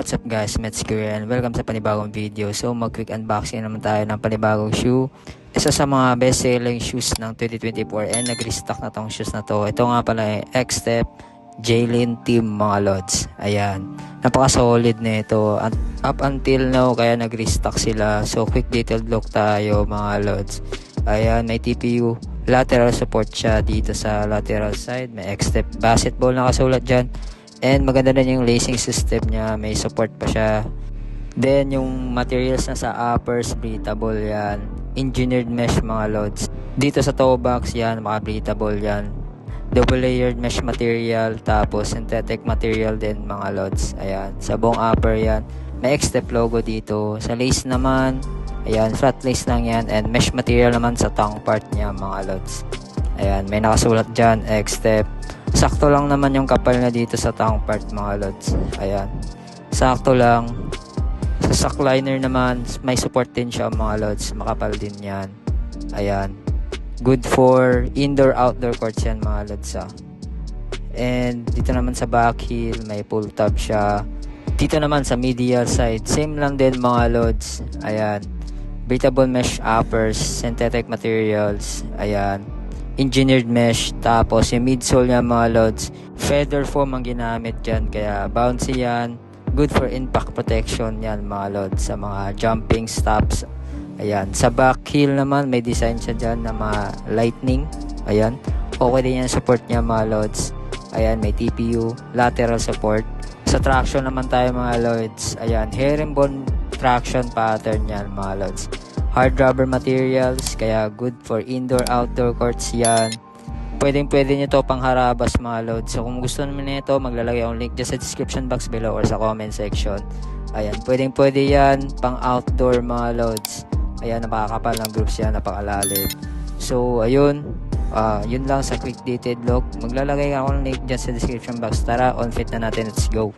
What's up guys, Mets Kuya and welcome sa panibagong video. So mag-quick unboxing naman tayo ng panibagong shoe. Isa sa mga best-selling shoes ng 2024 and nag-restock na tong shoes na to. Ito nga pala X-Step Jalen Team mga lods. Ayan, napaka-solid na ito. Up until now kaya nag-restock sila. So quick detailed look tayo mga lods. Ayan, may TPU lateral support siya dito sa lateral side. May X-Step basketball nakasulat dyan. And maganda na yung lacing system niya, may support pa siya. Then yung materials na sa uppers, breathable yan. Engineered mesh mga lods. Dito sa toe box yan, maka-breathable yan. Double layered mesh material, tapos synthetic material din mga lods. Ayan, sa buong upper yan. May X-Step logo dito. Sa lace naman, ayan, flat lace lang yan. And mesh material naman sa tongue part niya mga lods. Ayan, may nakasulat dyan, X-Step. Sakto lang naman yung kapal na dito sa tongue part mga lods. Ayan, sakto lang. Sa sock liner naman, may support din siya mga lods. Makapal din yan. Ayan, good for indoor-outdoor courts yan mga lods And dito naman sa back heel, may pull tab siya. Dito naman sa medial side, same lang din mga lods. Ayan, breathable mesh uppers, synthetic materials. Ayan, engineered mesh, tapos yung midsole niya mga lods, feather foam ang ginamit dyan, kaya bouncy yan, good for impact protection yan mga lods sa mga jumping stops. Ayan, sa back heel naman may design siya dyan na mga lightning. Ayan, okay din yung support niya mga lods. Ayan, may TPU lateral support. Sa traction naman tayo mga lods. Ayan, herringbone traction pattern yan mga lods. Hard rubber materials, kaya good for indoor-outdoor courts yan. Pwede nyo to pang harabas mga lods. So kung gusto naman nito, maglalagay akong link dyan sa description box below or sa comment section. Ayan, pwede yan pang outdoor mga lods. Ayan, napakakapal ng grooves yan, napakalalim. So ayun, yun lang sa quick detailed look. Maglalagay akong link dyan sa description box. Tara, on fit na natin, let's go.